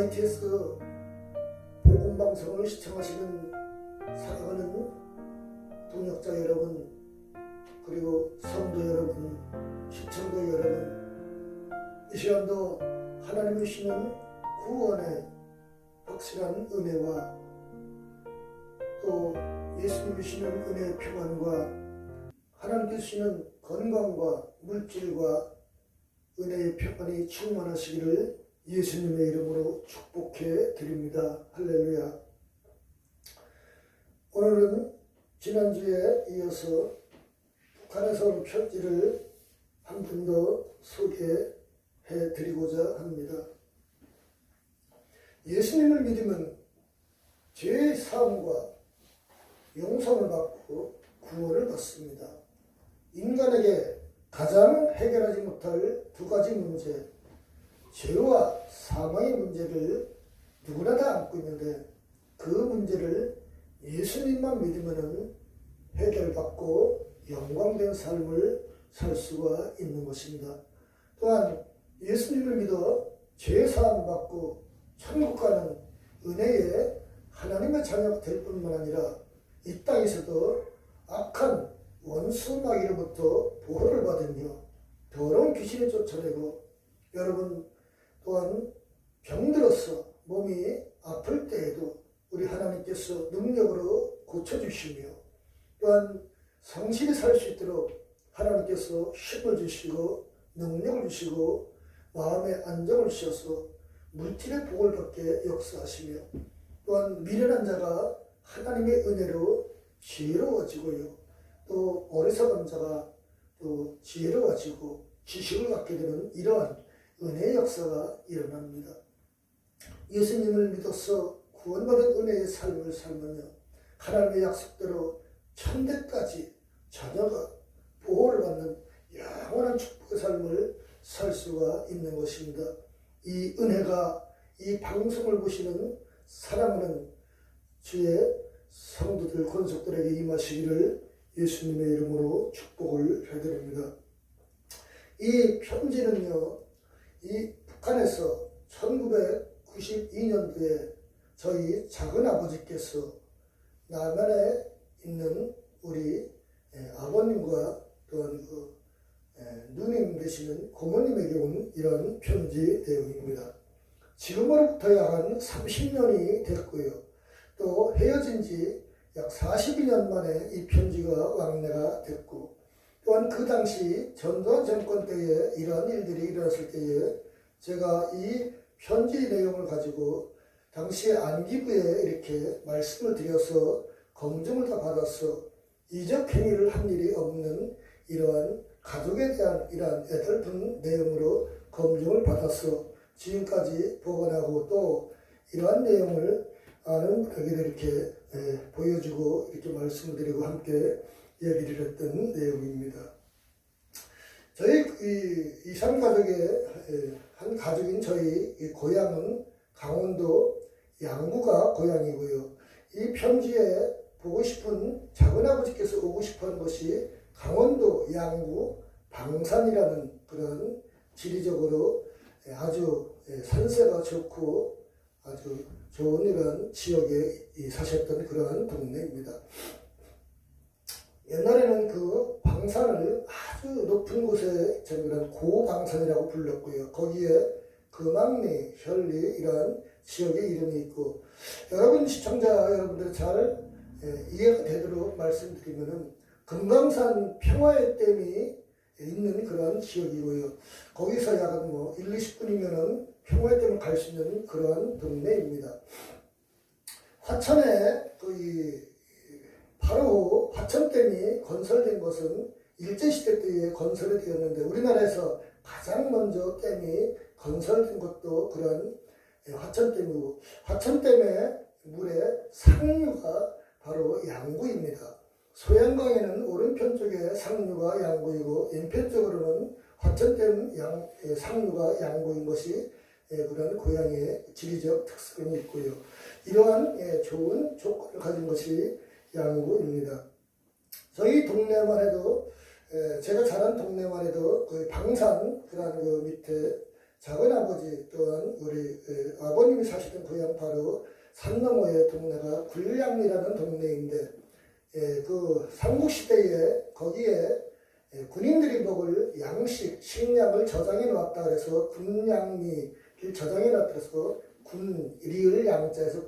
YTS 복음방송을 시청하시는 사랑하는 동역자 여러분, 그리고 성도 여러분, 시청자 여러분, 이 시간도 하나님이 주시는 구원의 확실한 은혜와 또 예수님이 주시는 은혜의 평안과 하나님께서 주시는 건강과 물질과 은혜의 평안이 충만하시기를 예수님의 이름으로 축복해 드립니다. 할렐루야. 오늘은 지난주에 이어서 북한에서 온 편지를 한 번 더 소개해 드리고자 합니다. 예수님을 믿으면 죄의 사함과 용서를 받고 구원을 받습니다. 인간에게 가장 해결하지 못할 두 가지 문제, 죄와 사망의 문제를 누구나 다 안고 있는데 그 문제를 예수님만 믿으면 해결받고 영광된 삶을 살 수가 있는 것입니다. 또한 예수님을 믿어 죄 사함 받고 천국 가는 은혜의 하나님의 자녀가 될 뿐만 아니라 이 땅에서도 악한 원수 마귀로부터 보호를 받으며 더러운 귀신을 쫓아내고, 여러분 또한 병들어서 몸이 아플 때에도 우리 하나님께서 능력으로 고쳐주시며, 또한 성실히 살 수 있도록 하나님께서 힘을 주시고 능력을 주시고 마음의 안정을 주셔서 물질의 복을 받게 역사하시며, 또한 미련한 자가 하나님의 은혜로 지혜로워지고요, 또 어리석은 자가 또 지혜로워지고 지식을 갖게 되는 이러한 은혜의 역사가 일어납니다. 예수님을 믿어서 구원받은 은혜의 삶을 살며 하나님의 약속대로 천대까지 자녀가 보호를 받는 영원한 축복의 삶을 살 수가 있는 것입니다. 이 은혜가 이 방송을 보시는 사랑하는 주의 성도들, 권속들에게 임하시기를 예수님의 이름으로 축복을 해드립니다. 이 편지는요, 이 북한에서 1992년도에 저희 작은아버지께서 남한에 있는 우리 아버님과 또한 누님 되시는 고모님에게 온 이런 편지 내용입니다. 지금으로부터 약 한 30년이 됐고요. 또 헤어진 지 약 42년 만에 이 편지가 왕래가 됐고, 또한 그 당시 전두환 정권 때에 이러한 일들이 일어났을 때에 제가 이 편지 내용을 가지고 당시에 안기부에 이렇게 말씀을 드려서 검증을 다 받아서 이적 행위를 한 일이 없는 이러한 가족에 대한 이러한 애달픈 내용으로 검증을 받아서 지금까지 보관하고, 또 이러한 내용을 아는 분에게 이렇게 보여주고 이렇게 말씀을 드리고 함께 얘기를 했던 내용입니다. 저희 이산 가족의 한 가족인 저희 고향은 강원도 양구가 고향이고요. 이 편지에 보고 싶은 작은아버지께서 오고 싶은 것이 강원도 양구 방산이라는 그런 지리적으로 아주 산세가 좋고 아주 좋은 이런 지역에 사셨던 그러한 동네입니다. 옛날에는 그 방산을 아주 높은 곳에 저는 고방산이라고 불렀고요. 거기에 금암리, 혈리 이러한 지역의 이름이 있고, 여러분 시청자 여러분들 잘 이해가 되도록 말씀드리면은 금강산 평화의 댐이 있는 그런 지역이고요. 거기서 약 1, 20분이면은 평화의 댐을 갈 수 있는 그러한 동네입니다. 화천에 바로 화천댐이 건설된 것은 일제시대 때에 건설이 되었는데, 우리나라에서 가장 먼저 댐이 건설된 것도 그런 화천댐이고, 화천댐의 물의 상류가 바로 양구입니다. 소양강에는 오른편 쪽에 상류가 양구이고 왼편 쪽으로는 화천댐 상류가 양구인 것이 그런 고향의 지리적 특성이 있고요. 이러한 좋은 조건을 가진 것이 양구입니다. 저희 동네만 해도 제가 자란 동네만 해도 그 방산 그런 그 밑에 작은아버지 또한 우리 아버님이 사시던 고향 바로 산 너머의 동네가 굴량이라는 동네인데 그 삼국시대에 거기에 군인들이 먹을 양식, 식량을 저장해 놨다 그래서 군량리를 저장해 놨다 그래서 리을 양자에서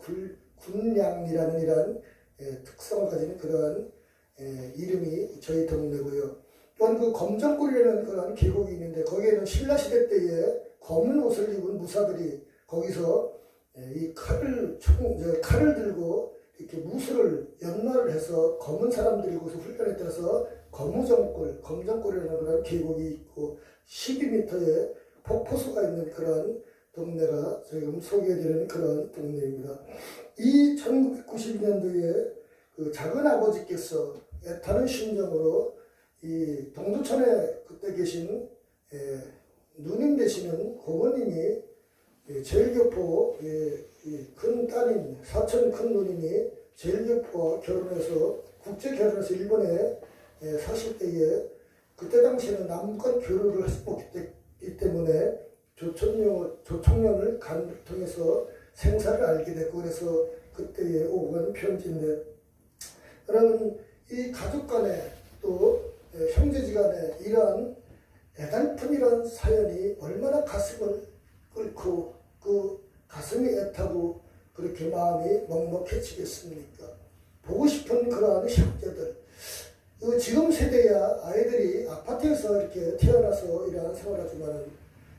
군량리라는 이런 특성을 가진 그러한 이름이 저희 동네고요. 또한 그 검정골이라는 그런 계곡이 있는데 거기에는 신라시대 때에 검은 옷을 입은 무사들이 거기서 이 칼을 들고 이렇게 무술을 연마를 해서 검은 사람들이 거기서 훈련에 따라서 검정골이라는 그런 계곡이 있고 12m의 폭포수가 있는 그런 동네가 지금 소개해드리는 그런 동네입니다. 이 1992년도에 그 작은 아버지께서 애타는 심정으로 이 동두천에 그때 계신 누님 되시는 고모님이 제일교포 큰 딸인 사촌 큰 누님이 제일교포와 결혼해서 국제 결혼해서 일본에 사실 때에 그때 당시에는 남북한 교류를 할 수 없기 때문에 조총련을 통해서 생사를 알게 됐고 그래서 그때에 오고 간 편지인데 여러분 이 가족 간에 또 형제지간에 이러한 애달픈 이런 사연이 얼마나 가슴을 끓고 그 가슴이 애타고 그렇게 마음이 먹먹해지겠습니까? 보고 싶은 그러한 형제들 지금 세대야 아이들이 아파트에서 이렇게 태어나서 이러한 생활하지만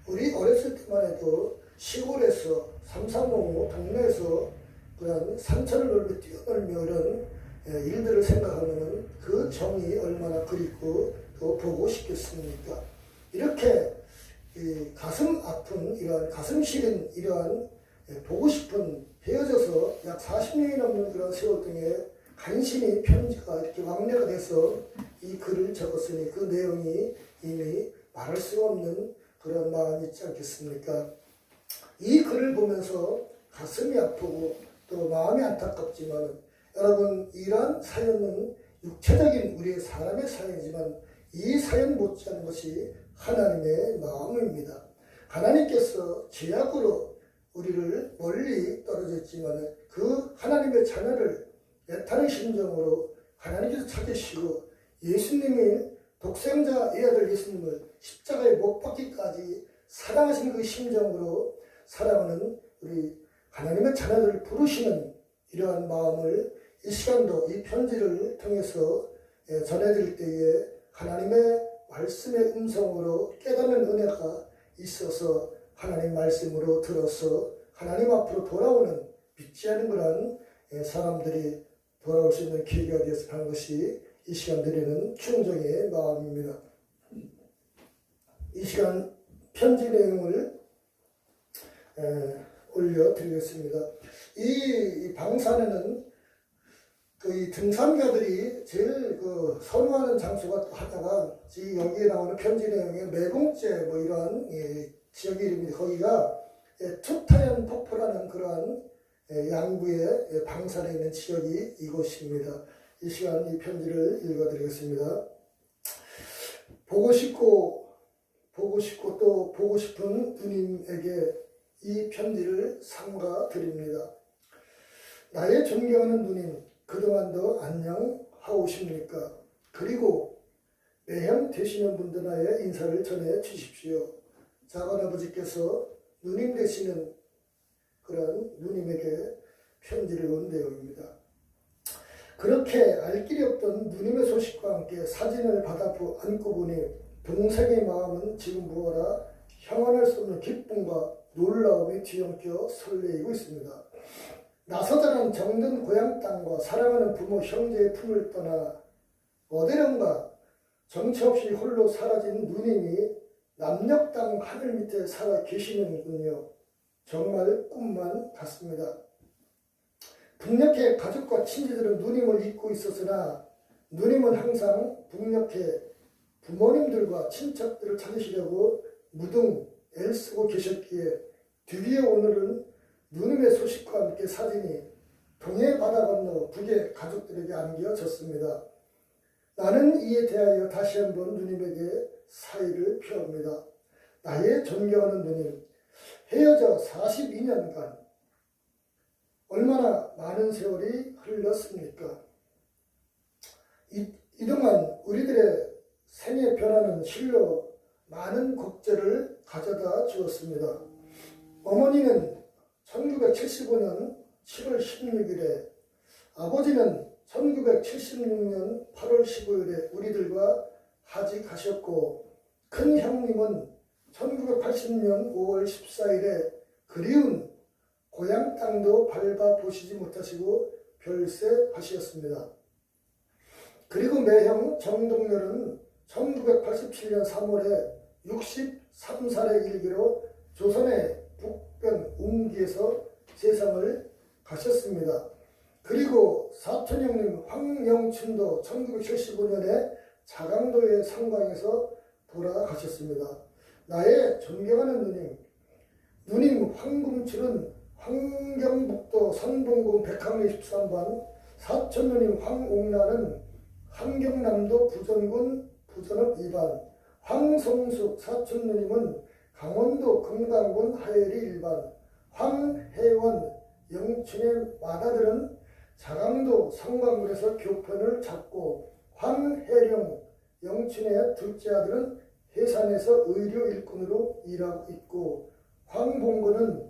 우리 어렸을 때만 해도 시골에서 삼삼오오 동네에서 그런 산천을 놀며 뛰어놀며 이런 일들을 생각하면 그 정이 얼마나 그립고 또 보고 싶겠습니까? 이렇게 가슴 아픈 이러한 가슴 시린 이러한 보고 싶은 헤어져서 약 40년이 넘는 그런 세월 동에 간신히 편지가 이렇게 왕래가 돼서 이 글을 적었으니 그 내용이 이미 말할 수 없는 그런 마음이 있지 않겠습니까? 이 글을 보면서 가슴이 아프고 또 마음이 안타깝지만 여러분 이러한 사연은 육체적인 우리의 사람의 사연이지만 이 사연 못지않은 것이 하나님의 마음입니다. 하나님께서 죄악으로 우리를 멀리 떨어졌지만 그 하나님의 자녀를 애타는 심정으로 하나님께서 찾으시고 예수님이 독생자의 아들 예수님을 십자가에 못 박기까지 사랑하신 그 심정으로 사랑하는 우리 하나님의 자녀들을 부르시는 이러한 마음을 이 시간도 이 편지를 통해서 전해드릴 때에 하나님의 말씀의 음성으로 깨닫는 은혜가 있어서 하나님 말씀으로 들어서 하나님 앞으로 돌아오는 믿지 않은 그런 사람들이 돌아올 수 있는 계기가 되었으면 하는 것이 이 시간 드리는 충정의 마음입니다. 이 시간 편지 내용을 올려드리겠습니다. 이 방산에는 이 등산가들이 제일 선호하는 장소가 또 하나가 여기에 나오는 편지 내용에 매봉제 뭐 이러한 지역 이름인데 거기가 투타연 폭포라는 그러한 양구의 방산에 있는 지역이 이곳입니다. 이 시간 이 편지를 읽어드리겠습니다. 보고 싶고 또 보고 싶은 누님에게 이 편지를 삼가 드립니다. 나의 존경하는 누님, 그동안도 안녕하오십니까? 그리고 매형 되시는 분들의 인사를 전해 주십시오. 작은아버지께서 누님 되시는 그런 누님에게 편지를 온 내용입니다. 그렇게 알 길이 없던 누님의 소식과 함께 사진을 받아 안고 보니 동생의 마음은 지금 무어라 형언할 수 없는 기쁨과 놀라움이 뒤엉켜 설레이고 있습니다. 나서자는 정든 고향 땅과 사랑하는 부모 형제의 품을 떠나 어디론가 정처 없이 홀로 사라진 누님이 남녘 땅 하늘 밑에 살아 계시는군요. 정말 꿈만 같습니다. 북녘의 가족과 친지들은 누님을 잊고 있었으나 누님은 항상 북녘의 부모님들과 친척들을 찾으시려고 무등 애쓰고 계셨기에 드디어 오늘은 누님의 소식과 함께 사진이 동해 바다 건너 북의 가족들에게 안겨졌습니다. 나는 이에 대하여 다시 한번 누님에게 사의를 표합니다. 나의 존경하는 누님, 헤어져 42년간 얼마나 많은 세월이 흘렀습니까? 이동안 우리들의 생의 변화는 실로 많은 곡절을 가져다 주었습니다. 어머니는 1975년 7월 16일에, 아버지는 1976년 8월 15일에 우리들과 하직하셨고, 큰 형님은 1980년 5월 14일에 그리운 고향 땅도 밟아보시지 못하시고 별세하셨습니다. 그리고 매형 정동렬은 1987년 3월에 63살의 일기로 조선의 북변 웅기에서 세상을 가셨습니다. 그리고 사촌형님 황영춘도 1975년에 자강도의 상광에서 돌아가셨습니다. 나의 존경하는 누님 황금출은 환경북도 선봉군 백항리 13번, 사촌누님 황옥란은 함경남도 부전군 부전읍 2반, 황성숙 사촌누님은 강원도 금강군 하예리 1반, 황혜원 영춘의 맏아들은 자강도 성광군에서 교편을 잡고, 황혜령 영춘의 둘째 아들은 해산에서 의료 일꾼으로 일하고 있고, 황봉근은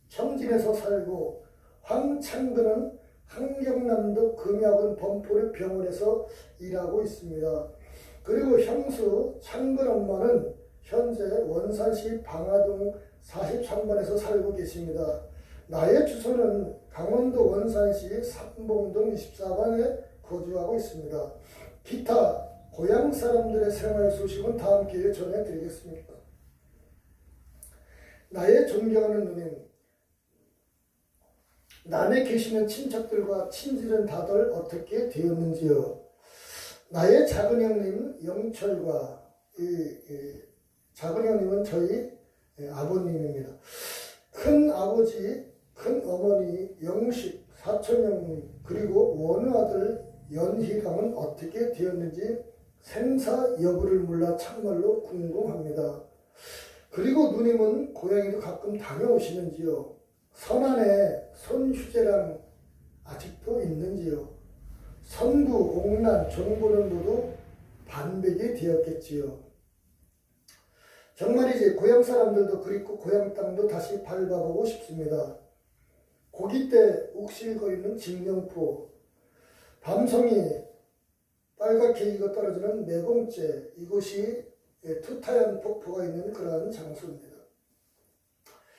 청진에서 살고, 황창근은 함경남도 금약원 범포리 병원에서 일하고 있습니다. 그리고 형수 창근 엄마는 현재 원산시 방화동 43번에서 살고 계십니다. 나의 주소는 강원도 원산시 삼봉동 24번에 거주하고 있습니다. 기타 고향 사람들의 생활 소식은 다음 기회에 전해드리겠습니다. 나의 존경하는 누님, 남에 계시는 친척들과 친지는 다들 어떻게 되었는지요? 나의 작은 형님 영철과 작은 형님은 저희 아버님입니다. 큰 아버지, 큰 어머니 영식, 사촌 형님, 그리고 원우 아들 연희강은 어떻게 되었는지 생사 여부를 몰라 참말로 궁금합니다. 그리고 누님은 고향에도 가끔 다녀오시는지요? 선안에 손휴재랑 아직도 있는지요? 선구, 옥란, 종보는 모두 반백이 되었겠지요. 정말이지 고향 사람들도 그립고 고향 땅도 다시 밟아보고 싶습니다. 고깃대 욱실거리는 직령포, 밤송이 빨갛게 익어 떨어지는 매공째, 이곳이 투타연 폭포가 있는 그러한 장소입니다.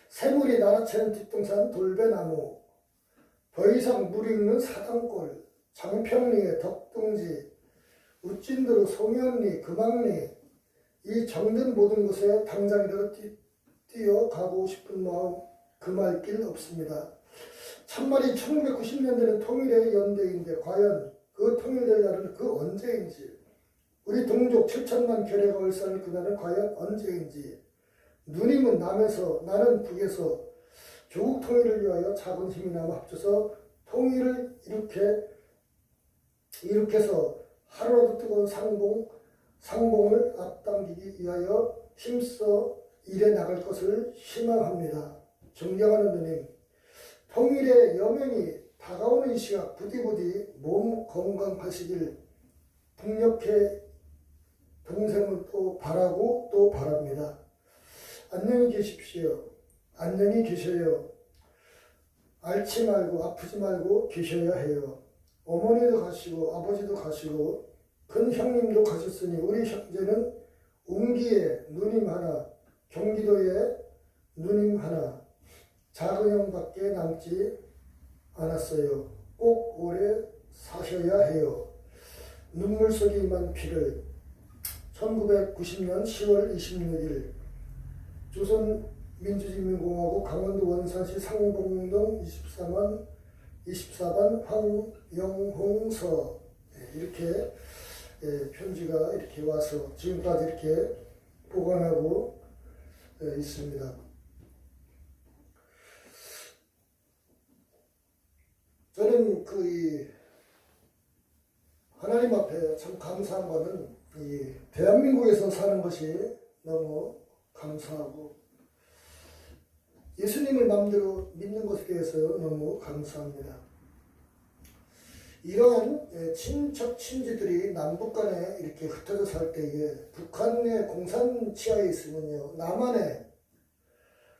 새물이 날아채는 뒷동산 돌배나무, 더 이상 물 익는 사당골, 장평리의 덕둥지, 웃진도로 송현리, 금왕리, 이 정든 모든 곳에 당장이라도 뛰어가고 싶은 마음 금할 길 없습니다. 참말이 1990년대는 통일의 연대인데 과연 그 통일될 날은 그 언제인지, 우리 동족 7천만 결의가 얼싸는 그날은 과연 언제인지, 누님은 남에서 나는 북에서 조국 통일을 위하여 작은 힘이나마 합쳐서 통일을 일으켜서 하루라도 뜨거운 상봉을 앞당기기 위하여 힘써 일해 나갈 것을 희망합니다. 존경하는 누님, 통일의 여명이 다가오는 이 시각 부디부디 몸 건강하시길 북녘의 동생을 또 바라고 또 바랍니다. 안녕히 계십시오. 안녕히 계셔요. 앓지 말고 아프지 말고 계셔야 해요. 어머니도 가시고 아버지도 가시고 큰 형님도 가셨으니 우리 형제는 웅기에 누님 하나, 경기도에 누님 하나, 작은 형밖에 남지 않았어요. 꼭 오래 사셔야 해요. 눈물 속에 임한 피를. 1990년 10월 26일 조선민주주의인민공화국 강원도 원산시 상봉동 24번 황영홍서, 이렇게 편지가 이렇게 와서 지금까지 이렇게 보관하고 있습니다. 저는 하나님 앞에 참 감사한 것은 이 대한민국에서 사는 것이 너무 감사하고 예수님을 마음대로 믿는 것에 대해서 너무 감사합니다. 이러한 친척 친지들이 남북 간에 이렇게 흩어져 살 때에 북한의 공산 치하에 있으면요, 남한에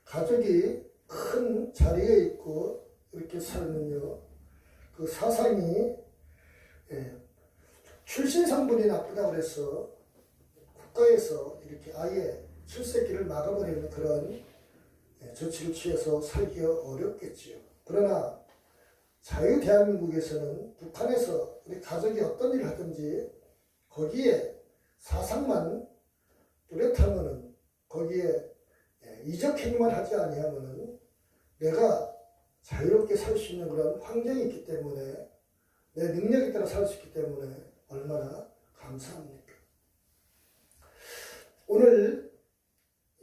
가족이 큰 자리에 있고 이렇게 살면요, 그 사상이 출신 성분이 나쁘다고 해서 국가에서 이렇게 아예 출세기를 막아버리는 그런 조치를 취해서 살기가 어렵겠지요. 그러나 자유 대한민국에서는 북한에서 우리 가족이 어떤 일을 하든지 거기에 사상만 뚜렷하면은 거기에 이적 행위만 하지 아니하면은 내가 자유롭게 살 수 있는 그런 환경이 있기 때문에 내 능력에 따라 살 수 있기 때문에 얼마나 감사합니까? 오늘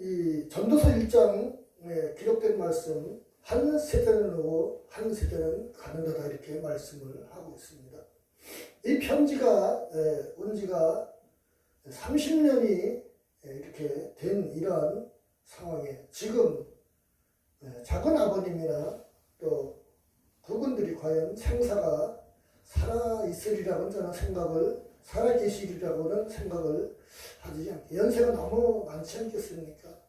이 전도서 1장에 기록된 말씀, 한 세대는 오고 한 세대는 가는도다, 이렇게 말씀을 하고 있습니다. 이 편지가 온 지가 30년이 이렇게 된 이러한 상황에 지금 작은 아버님이나 또 그분들이 과연 생사가 살아있으리라고는 저는 생각을, 살아계시리라고는 생각을 하지 않게, 연세가 너무 많지 않겠습니까?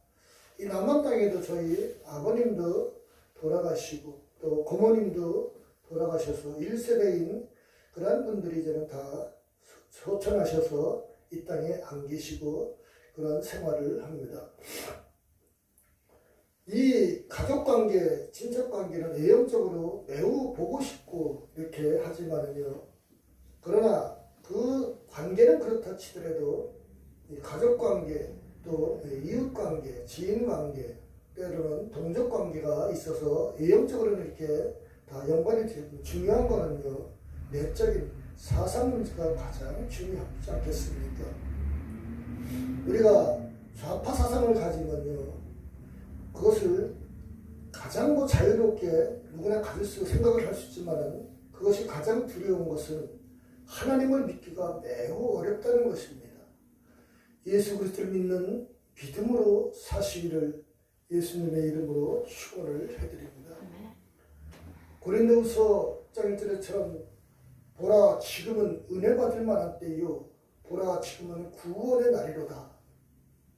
이 남한 땅에도 저희 아버님도 돌아가시고 또 고모님도 돌아가셔서 1세대인 그런 분들이 이제는 다 소천하셔서 이 땅에 안 계시고 그런 생활을 합니다. 이 가족관계, 친척관계는 내용적으로 매우 보고 싶고 이렇게 하지만은요, 그러나 그 관계는 그렇다 치더라도 이 가족관계, 또 이웃관계, 지인관계, 때로는 동족관계가 있어서 내용적으로는 이렇게 다 연관이 되고, 중요한 거는요, 내적인 사상 문제가 가장 중요하지 않겠습니까? 우리가 좌파 사상을 가지면요, 그것을 가장 자유롭게 누구나 가질 수, 생각을 할 수 있지만은 그것이 가장 두려운 것은 하나님을 믿기가 매우 어렵다는 것입니다. 예수 그리스도를 믿는 믿음으로 사시기를 예수님의 이름으로 축원을 해드립니다. 고린도후서 1장 보라 지금은 은혜 받을 만한 때요, 보라 지금은 구원의 날이로다.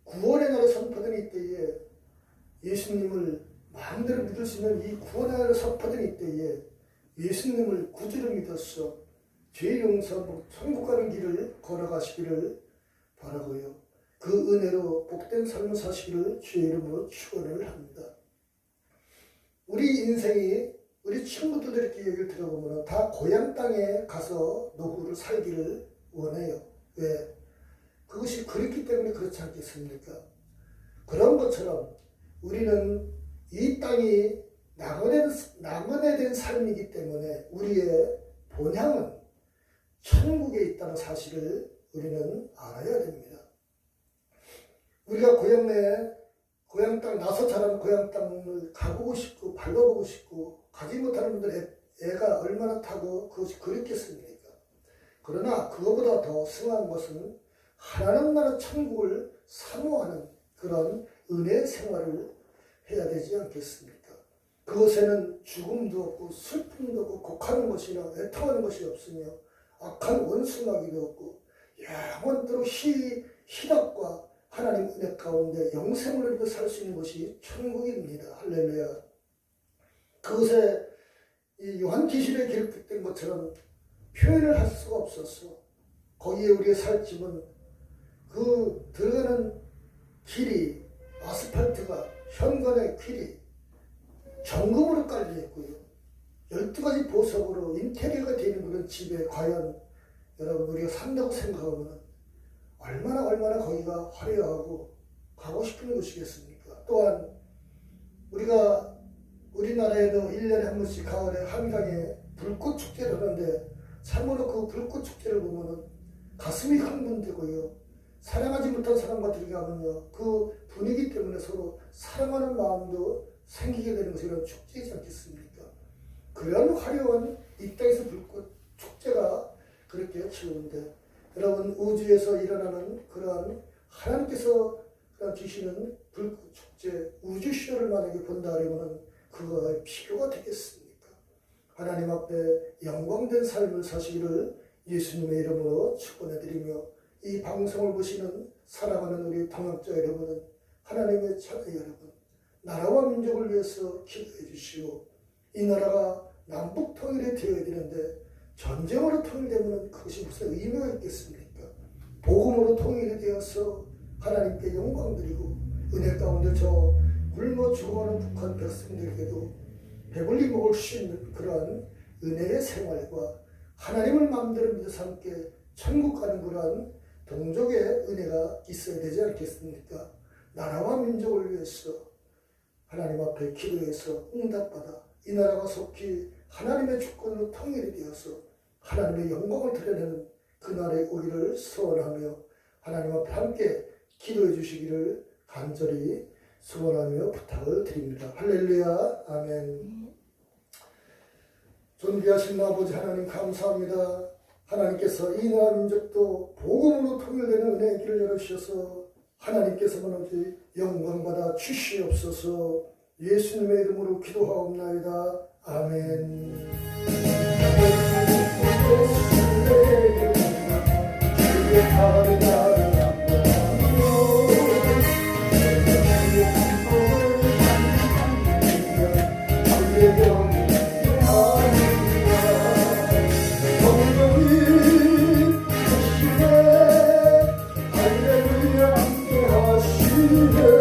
구원의 날에 선포된 이 때에 예수님을 마음대로 믿을 수 있는 이 구원의 날에 선포된 이 때에 예수님을 구주로 믿어서 죄 용서하고 천국 가는 길을 걸어가시기를 바라고요, 그 은혜로 복된 삶을 사시기를 주의 이름으로 축원을 합니다. 우리 인생이, 우리 친구들 이렇게 얘기를 들어보면 다 고향 땅에 가서 노후를 살기를 원해요. 왜? 그것이 그렇기 때문에 그렇지 않겠습니까? 그런 것처럼 우리는 이 땅이 낙원에 된 삶이기 때문에 우리의 본향은 천국에 있다는 사실을 우리는 알아야 됩니다. 우리가 고향 땅, 나서 자란 고향 땅을 가보고 싶고 밟아보고 싶고 가지 못하는 분들 애가 얼마나 타고 그것이 그립겠습니까? 그러나 그거보다 더 승한 것은 하나님 나라 천국을 사모하는 그런 은혜 생활을 해야 되지 않겠습니까? 그것에는 죽음도 없고 슬픔도 없고 곡하는 것이나 애통하는 것이 없으며 악한 원수마귀도 없고 영원토록 희락과 하나님 은혜 가운데 영생을 입고 살 수 있는 것이 천국입니다. 할렐루야. 그것에 이 요한계시록에 기록된 것처럼 표현을 할 수가 없었어. 거기에 우리의 살집은 그 들어가는 길이, 아스팔트가 현관의 길이 정금으로 깔려 있고요, 12가지 보석으로 인테리어가 되는 그런 집에 과연 여러분 우리가 산다고 생각하면 얼마나 거기가 화려하고 가고 싶은 곳이겠습니까? 또한 우리나라에도 1년에 한 번씩 가을에 한강에 불꽃 축제를 하는데 참으로 그 불꽃 축제를 보면은 가슴이 흥분되고요, 사랑하지 못한 사람과 들어가면요, 그 분위기 때문에 서로 사랑하는 마음도 생기게 되는 것이 이런 축제이지 않겠습니까? 그런 화려한 이 땅에서 불꽃 축제가 그렇게 치우는데, 여러분 우주에서 일어나는 그러한 하나님께서 그런 귀신은 불꽃 축제, 우주 시호를 만약에 본다 하려면 그거가 필요가 되겠습니까? 하나님 앞에 영광된 삶을 사시기를 예수님의 이름으로 축원해드리며, 이 방송을 보시는 사랑하는 우리 동역자 여러분은, 하나님의 자녀 여러분, 나라와 민족을 위해서 기도해 주시오. 이 나라가 남북 통일이 되어야 되는데 전쟁으로 통일되면 그것이 무슨 의미가 있겠습니까? 복음으로 통일이 되어서 하나님께 영광 드리고, 은혜 가운데 저 굶어 죽어가는 북한 백성들에게도 배불리 먹을 수 있는 그러한 은혜의 생활과 하나님을 마음대로 믿어서 함께 천국 가는 그러한 동족의 은혜가 있어야 되지 않겠습니까? 나라와 민족을 위해서 하나님 앞에 기도해서 응답받아 이 나라가 속히 하나님의 주권으로 통일이 되어서 하나님의 영광을 드러내는 그날의 오기를 소원하며 하나님 앞에 함께 기도해 주시기를 간절히 소원하며 부탁을 드립니다. 할렐루야. 아멘. 존귀하신 아버지 하나님 감사합니다. 하나님께서 이 나라 민족도 복음으로 통일되는 은혜의 길을 열어주셔서 하나님께서만 오직 영광받아 주시옵소서. 예수님의 이름으로 기도하옵나이다. 아멘. 할렐루야 함께 하시네.